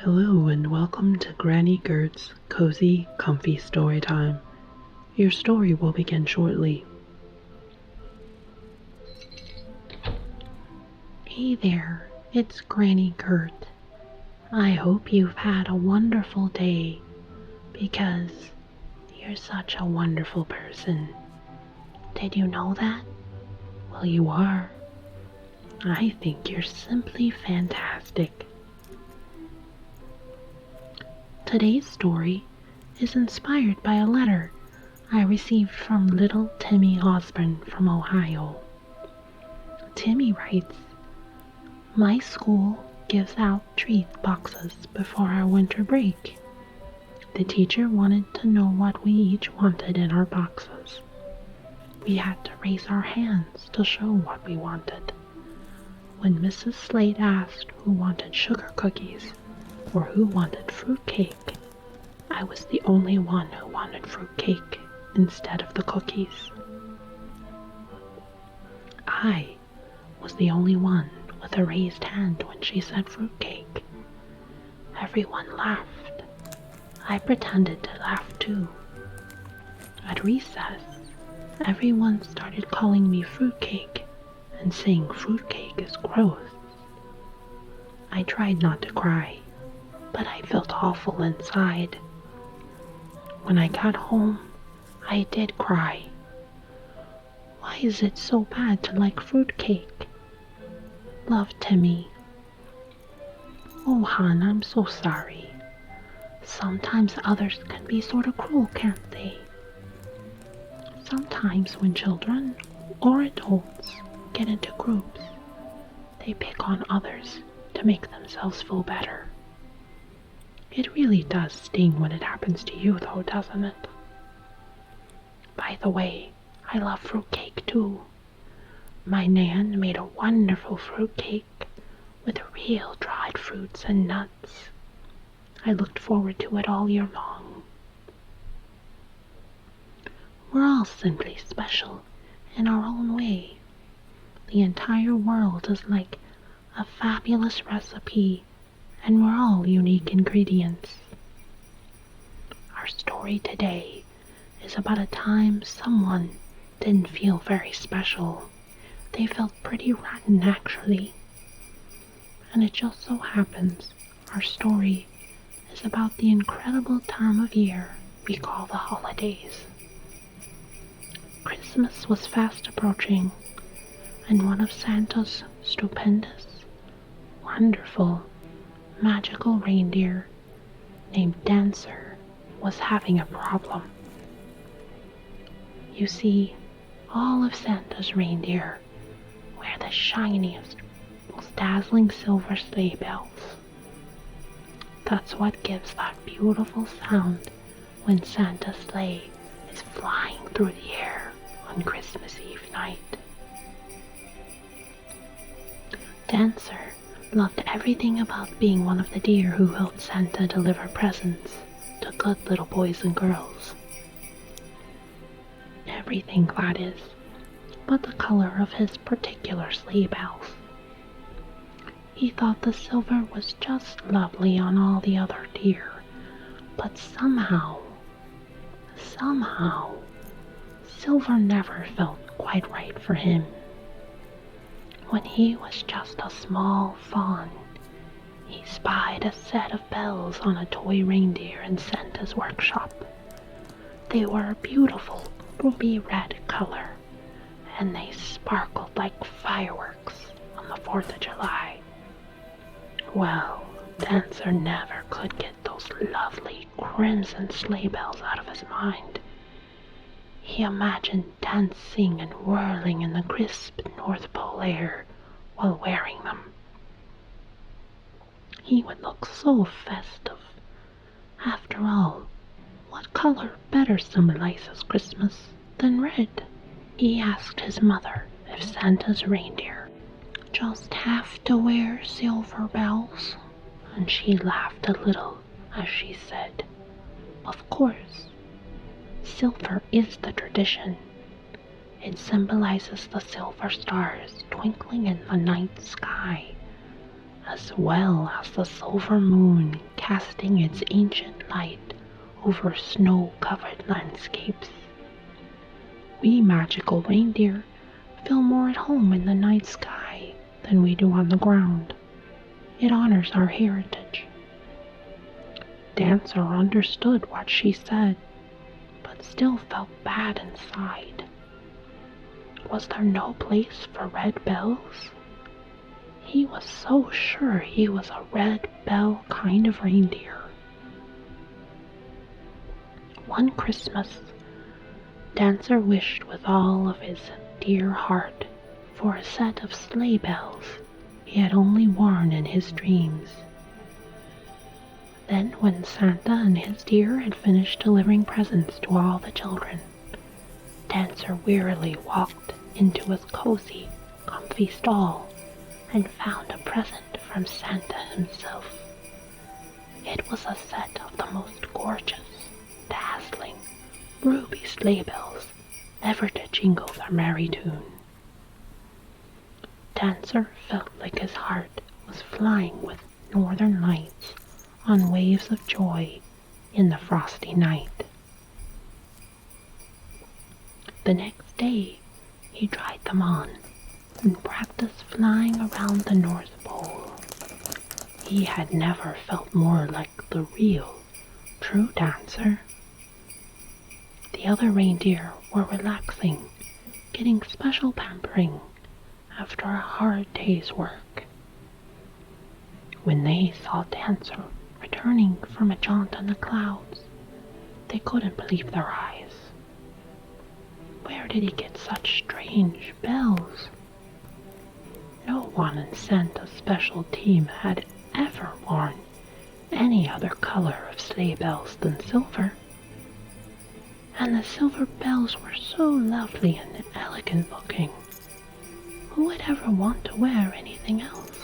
Hello and welcome to Grany Gert's Cozy, Comfy Story Time. Your story will begin shortly. Hey there, it's Grany Gert. I hope you've had a wonderful day because you're such a wonderful person. Did you know that? Well, you are. I think you're simply fantastic. Today's story is inspired by a letter I received from little Timmy Osborne from Ohio. Timmy writes, "My school gives out treat boxes before our winter break. The teacher wanted to know what we each wanted in our boxes. We had to raise our hands to show what we wanted. When Mrs. Slate asked who wanted sugar cookies or who wanted fruit cake, I was the only one who wanted fruit cake instead of the cookies. I was the only one with a raised hand when she said fruit cake. Everyone laughed. I pretended to laugh too. At recess, everyone started calling me fruitcake and saying fruitcake is gross. I tried not to cry, but I felt awful inside. When I got home, I did cry. Why is it so bad to like fruitcake? Love, Timmy." "Oh, hon, I'm so sorry. Sometimes others can be sort of cruel, can't they? Sometimes when children or adults get into groups, they pick on others to make themselves feel better. It really does sting when it happens to you, though, doesn't it? By the way, I love fruitcake too. My Nan made a wonderful fruitcake with real dried fruits and nuts. I looked forward to it all year long. We're all simply special in our own way. The entire world is like a fabulous recipe, and we're all unique ingredients. Our story today is about a time someone didn't feel very special. They felt pretty rotten, actually. And it just so happens our story is about the incredible time of year we call the holidays. Christmas was fast approaching, and one of Santa's stupendous, wonderful, magical reindeer named Dancer was having a problem. You see, all of Santa's reindeer wear the shiniest, most dazzling silver sleigh bells. That's what gives that beautiful sound when Santa's sleigh is flying through the air on Christmas Eve night. Dancer loved everything about being one of the deer who helped Santa deliver presents to good little boys and girls. Everything, that is, but the color of his particular sleigh bells. He thought the silver was just lovely on all the other deer, but somehow, silver never felt quite right for him. When he was just a small fawn, he spied a set of bells on a toy reindeer in Santa's workshop. They were a beautiful ruby red color, and they sparkled like fireworks on the 4th of July. Well, Dancer never could get those lovely crimson sleigh bells out of his mind. He imagined dancing and whirling in the crisp North Pole air while wearing them. He would look so festive. After all, what color better symbolizes Christmas than red? He asked his mother if Santa's reindeer just have to wear silver bells, and she laughed a little as she said, "Of course. Silver is the tradition. It symbolizes the silver stars twinkling in the night sky. as well as the silver moon casting its ancient light over snow-covered landscapes. We magical reindeer feel more at home in the night sky than we do on the ground. It honors our heritage. Dancer understood what she said, but still felt bad inside. Was there no place for red bells? He was so sure he was a red bell kind of reindeer. One Christmas, Dancer wished with all of his dear heart for a set of sleigh bells he had only worn in his dreams. Then when Santa and his deer had finished delivering presents to all the children, Dancer wearily walked into his cozy, comfy stall and found a present from Santa himself. It was a set of the most gorgeous, dazzling, ruby sleigh bells ever to jingle their merry tune. Dancer felt like his heart was flying with northern lights on waves of joy in the frosty night. The next day, he tried them on and practiced flying around the North Pole. He had never felt more like the real, true Dancer. The other reindeer were relaxing, getting special pampering after a hard day's work. When they saw Dancer returning from a jaunt on the clouds, they couldn't believe their eyes. Where did he get such strange bells? No one in Santa's special team had ever worn any other color of sleigh bells than silver. And the silver bells were so lovely and elegant looking. Who would ever want to wear anything else?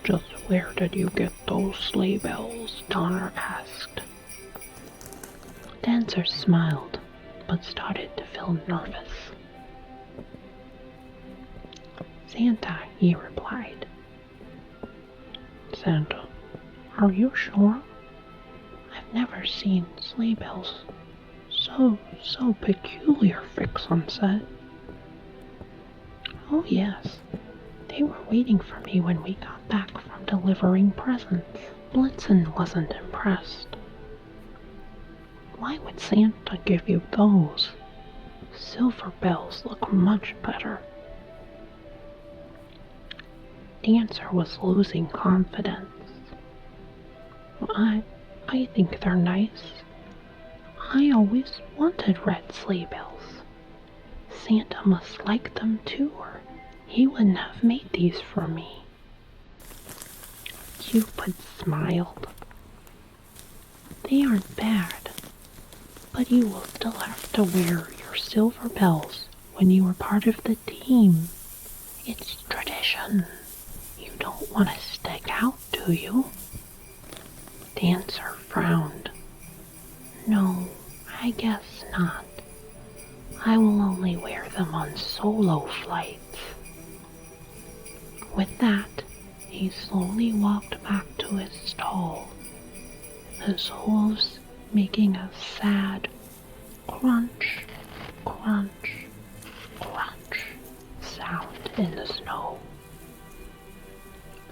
Just where did you get those sleigh bells? Donner asked. Dancer smiled, but started to feel nervous. Santa, he replied. Santa, are you sure? I've never seen sleigh bells so peculiar, Vixen said. Oh yes, they were waiting for me when we got back from delivering presents. Blitzen wasn't impressed. Why would Santa give you those? Silver bells look much better. Dancer was losing confidence. I think they're nice. I always wanted red sleigh bells. Santa must like them too, or he wouldn't have made these for me. Cupid smiled. They aren't bad, but you will still have to wear your silver bells when you are part of the team. It's tradition. You don't want to stick out, do you? Dancer frowned. No, I guess not. I will only wear them on solo flights. With that, he slowly walked back to his stall, his hooves making a sad crunch, crunch, crunch sound in the snow.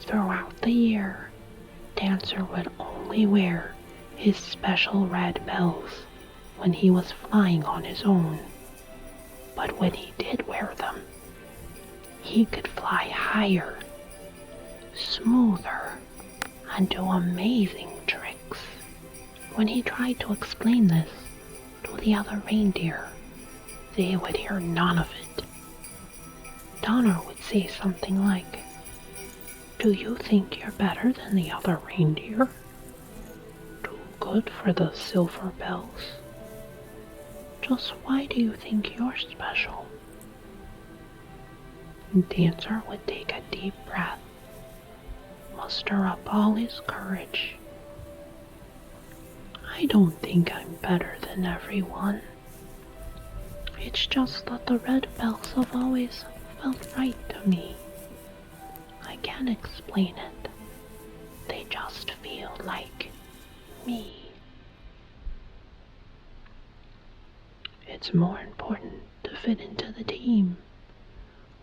Throughout the year, Dancer would only wear his special red bells when he was flying on his own. But when he did wear them, he could fly higher, smoother, and do amazing tricks. When he tried to explain this to the other reindeer, they would hear none of it. Donner would say something like, Do you think you're better than the other reindeer? Too good for the silver bells? Just why do you think you're special? Dancer would take a deep breath, muster up all his courage. I don't think I'm better than everyone. It's just that the red bells have always felt right to me. can't explain it. They just feel like me. It's more important to fit into the team.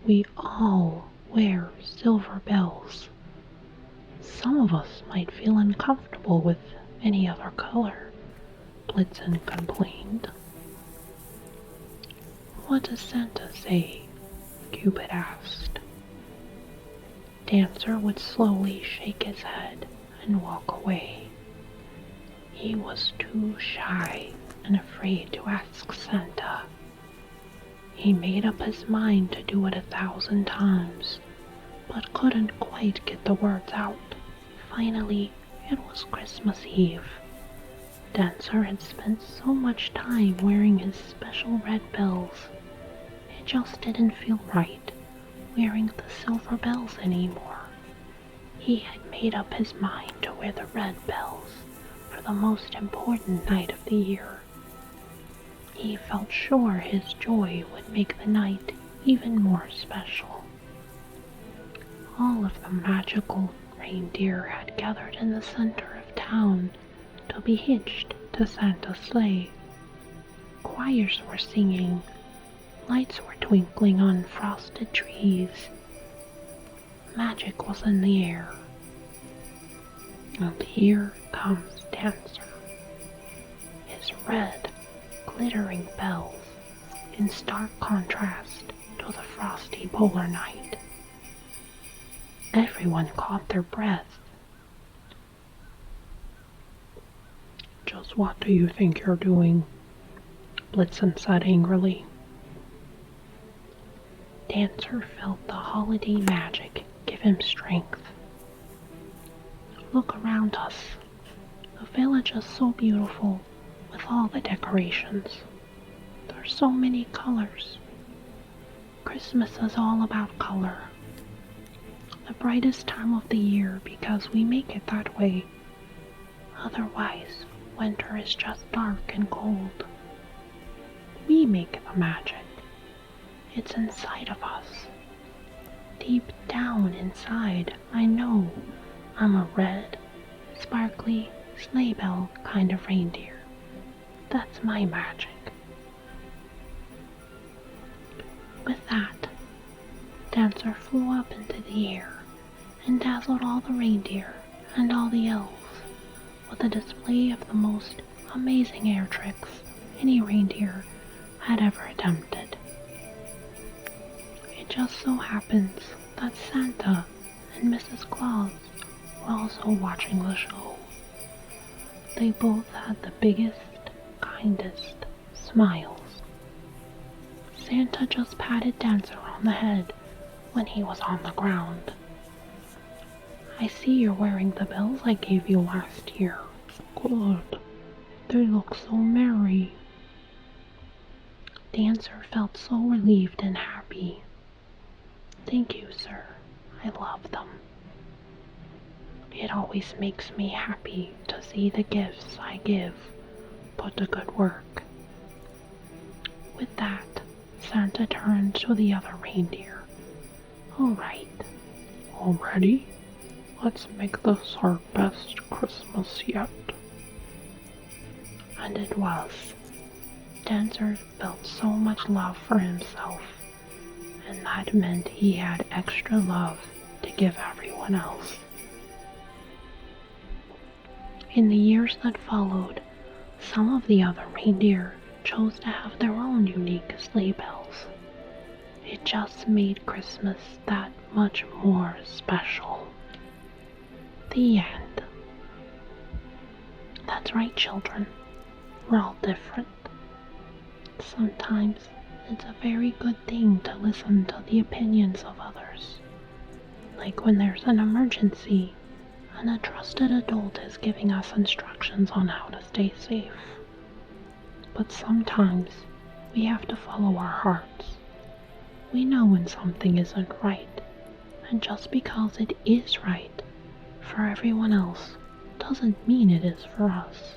We all wear silver bells. Some of us might feel uncomfortable with any other color, Blitzen complained. What does Santa say? Cupid asked. Dancer would slowly shake his head and walk away. He was too shy and afraid to ask Santa. He made up his mind to do it 1,000 times, but couldn't quite get the words out. Finally, it was Christmas Eve. Dancer had spent so much time wearing his special red bells. It just didn't feel right wearing the silver bells anymore. He had made up his mind to wear the red bells for the most important night of the year. He felt sure his joy would make the night even more special. All of the magical reindeer had gathered in the center of town to be hitched to Santa's sleigh. Choirs were singing, lights were twinkling on frosted trees. Magic was in the air. And here comes Dancer. His red, glittering bells in stark contrast to the frosty polar night. Everyone caught their breath. Just what do you think you're doing? Blitzen said angrily. Dancer felt the holiday magic give him strength. Look around us. The village is so beautiful with all the decorations. There's so many colors. Christmas is all about color. The brightest time of the year because we make it that way. Otherwise, winter is just dark and cold. We make the magic. It's inside of us. Deep down inside, I know I'm a red, sparkly, sleigh bell kind of reindeer. That's my magic. With that, Dancer flew up into the air and dazzled all the reindeer and all the elves with a display of the most amazing air tricks any reindeer had ever attempted. It just so happens that Santa and Mrs. Claus were also watching the show. They both had the biggest, kindest smiles. Santa just patted Dancer on the head when he was on the ground. I see you're wearing the bells I gave you last year. Good. They look so merry. Dancer felt so relieved and happy. Thank you, sir. I love them. It always makes me happy to see the gifts I give put to good work. With that, Santa turned to the other reindeer. All right. All ready? Let's make this our best Christmas yet. And it was. Dancer felt so much love for himself, and that meant he had extra love to give everyone else. In the years that followed, some of the other reindeer chose to have their own unique sleigh bells. It just made Christmas that much more special. The end. That's right, children. We're all different. Sometimes it's a very good thing to listen to the opinions of others. Like when there's an emergency and a trusted adult is giving us instructions on how to stay safe. But sometimes we have to follow our hearts. We know when something isn't right, and just because it is right for everyone else doesn't mean it is for us.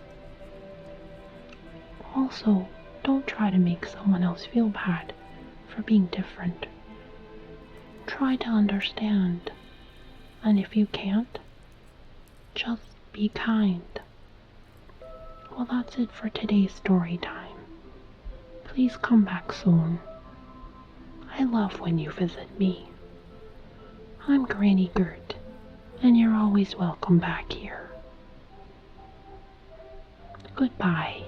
Also, don't try to make someone else feel bad for being different. Try to understand. And if you can't, just be kind. Well, that's it for today's story time. Please come back soon. I love when you visit me. I'm Grany Gert, and you're always welcome back here. Goodbye.